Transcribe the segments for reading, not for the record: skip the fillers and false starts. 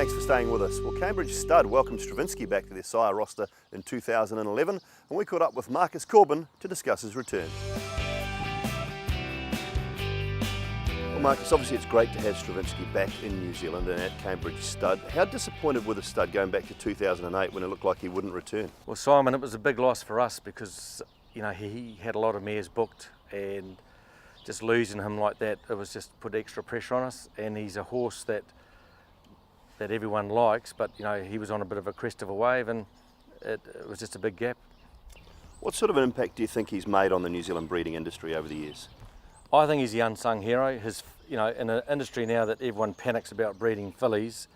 Thanks for staying with us. Well, Cambridge Stud welcomed Stravinsky back to their sire roster in 2011, and we caught up with Marcus Corban to discuss his return. Well, Marcus, obviously it's great to have Stravinsky back in New Zealand and at Cambridge Stud. How disappointed were the stud going back to 2008 when it looked like he wouldn't return? Well, Simon, it was a big loss for us because, you know, he had a lot of mares booked, and just losing him like that, it was just put extra pressure on us. And he's a horse that everyone likes, but you know, he was on a bit of a crest of a wave, and it was just a big gap. What sort of an impact do you think he's made on the New Zealand breeding industry over the years? I think he's the unsung hero. You know, in an industry now that everyone panics about breeding fillies,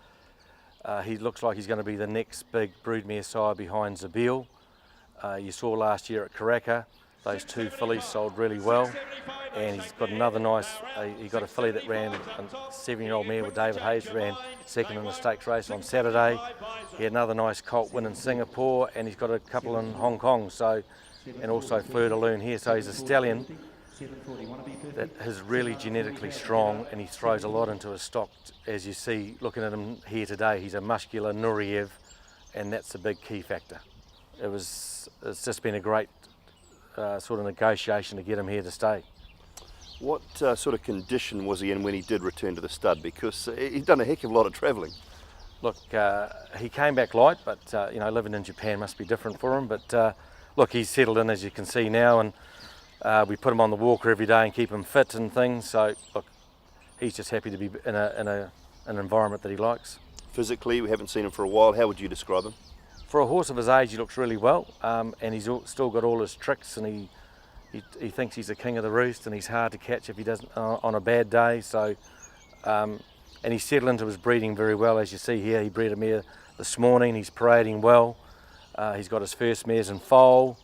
he looks like he's going to be the next big broodmare sire behind Doull. You saw last year at Karaka, those two fillies sold really well, and he's got another nice, he got a filly that ran, a 7-year-old mare with David Hayes, ran second in the stakes race on Saturday. He had another nice colt win in Singapore, and he's got a couple in Hong Kong, so, and also Fleur de Lune here. So he's a stallion that is really genetically strong, and he throws a lot into his stock. As you see, looking at him here today, he's a muscular Nureyev, and that's a big key factor. It's just been a great sort of negotiation to get him here to stay. What sort of condition was he in when he did return to the stud? Because he'd done a heck of a lot of travelling. Look, he came back light, but you know, living in Japan must be different for him. But look, he's settled in, as you can see now, and we put him on the walker every day and keep him fit and things. So look, he's just happy to be in an environment that he likes. Physically, we haven't seen him for a while. How would you describe him? For a horse of his age, he looks really well, and he's still got all his tricks, and he thinks he's the king of the roost, and he's hard to catch if he doesn't on a bad day. So, and he's settled into his breeding very well, as you see here. He bred a mare this morning. He's parading well. He's got his first mares in foal,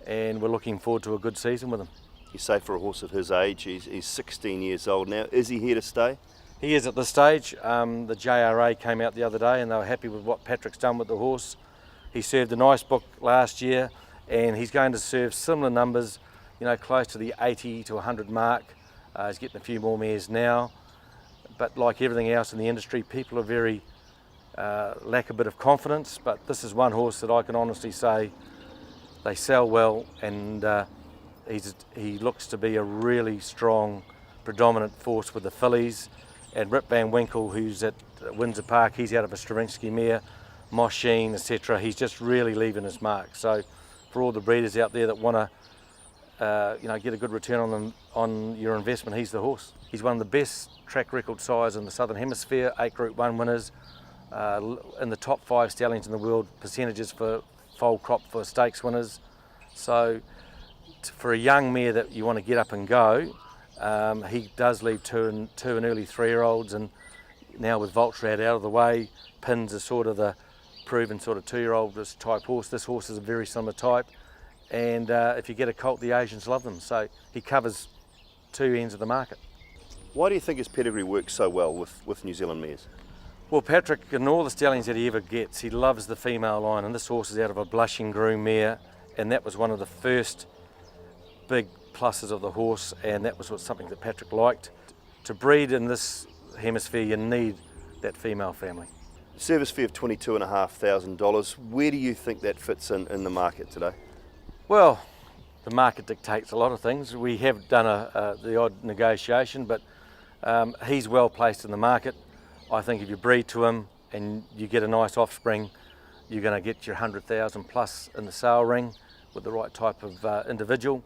and we're looking forward to a good season with him. You say for a horse of his age, he's 16 years old now. Is he here to stay? He is at this stage. The JRA came out the other day, and they were happy with what Patrick's done with the horse. He served a nice book last year, and he's going to serve similar numbers, you know, close to the 80 to 100 mark. He's getting a few more mares now, but like everything else in the industry, people are very lack a bit of confidence. But this is one horse that I can honestly say they sell well, and he looks to be a really strong, predominant force with the fillies. And Rip Van Winkle, who's at Windsor Park, he's out of a Stravinsky mare. Mosheen, etc. He's just really leaving his mark. So for all the breeders out there that want to you know, get a good return on your investment, he's the horse. He's one of the best track record sires in the Southern Hemisphere, 8 Group 1 winners, in the top 5 stallions in the world, percentages for foal crop for stakes winners. So for a young mare that you want to get up and go, he does leave two and early 3-year-olds, and now with Voltrad out of the way, Pins is sort of the proven sort of 2-year-old type horse. This horse is a very similar type, and if you get a colt, the Asians love them. So he covers 2 ends of the market. Why do you think his pedigree works so well with New Zealand mares? Well, Patrick, in all the stallions that he ever gets, he loves the female line, and this horse is out of a blushing groom mare, and that was one of the first big pluses of the horse, and that was something that Patrick liked. To breed in this hemisphere, you need that female family. Service fee of $22,500. Where do you think that fits in the market today? Well, the market dictates a lot of things. We have done the odd negotiation, but he's well placed in the market. I think if you breed to him and you get a nice offspring, you're going to get your 100,000 plus in the sale ring with the right type of individual.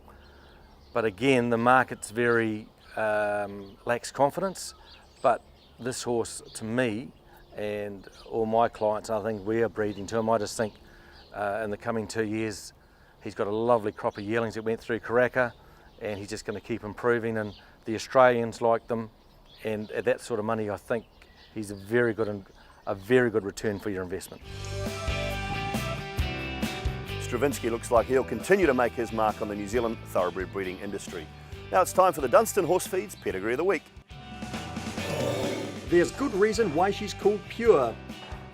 But again, the market's very lacks confidence. But this horse, to me, and all my clients, I think we are breeding to him. I just think in the coming 2 years, he's got a lovely crop of yearlings that went through Karaka, and he's just going to keep improving, and the Australians like them, and at that sort of money, I think he's a very good return for your investment. Stravinsky looks like he'll continue to make his mark on the New Zealand thoroughbred breeding industry. Now it's time for the Dunstan Horse Feeds Pedigree of the Week. There's good reason why she's called Pure.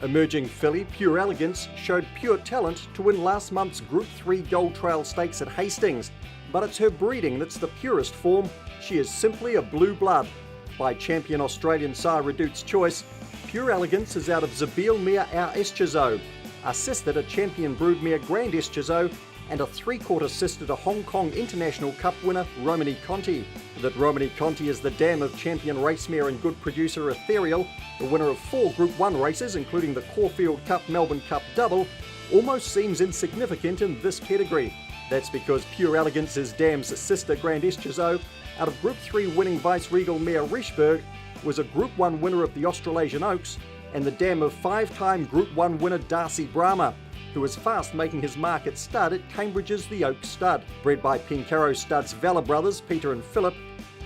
Emerging filly Pure Elegance showed pure talent to win last month's Group 3 Gold Trail Stakes at Hastings, but it's her breeding that's the purest form. She is simply a blue blood. By champion Australian sire Redute's Choice, Pure Elegance is out of Zabeel Mere Our Eschizo, a sister to champion broodmare Grand Eschizo, and a 3/4 sister to Hong Kong International Cup winner Romany Conti. That Romany Conti is the dam of champion racemare and good producer Ethereal, the winner of 4 Group 1 races including the Caulfield Cup Melbourne Cup Double, almost seems insignificant in this pedigree. That's because Pure Elegance is dam's sister Grand Eschizo, out of Group 3 winning Vice-Regal mare Richburg, was a Group 1 winner of the Australasian Oaks, and the dam of 5-time Group 1 winner Darcy Brahma, who is fast making his mark at stud at Cambridge's The Oak Stud. Bred by Pincaro Stud's Valor brothers Peter and Philip,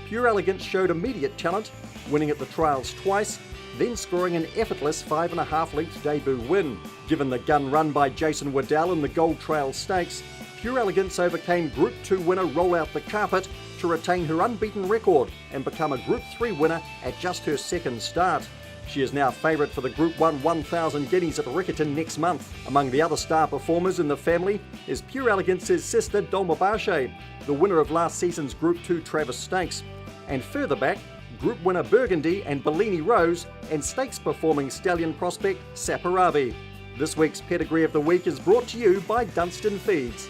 Pure Elegance showed immediate talent, winning at the trials twice, then scoring an effortless 5.5-length debut win. Given the gun run by Jason Waddell in the Gold Trail Stakes, Pure Elegance overcame Group 2 winner Roll Out the Carpet to retain her unbeaten record and become a Group 3 winner at just her second start. She is now favourite for the Group 1 1,000 guineas at Riccarton next month. Among the other star performers in the family is Pure Elegance's sister Doull, the winner of last season's Group 2 Travis Stakes, and further back, Group winner Burgundy and Bellini Rose, and stakes performing stallion prospect Saparavi. This week's Pedigree of the Week is brought to you by Dunstan Feeds.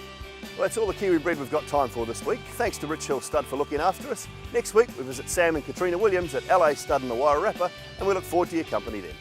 Well, that's all the Kiwi Bred we've got time for this week. Thanks to Rich Hill Stud for looking after us. Next week we visit Sam and Katrina Williams at LA Stud in the Wairarapa, and we look forward to your company then.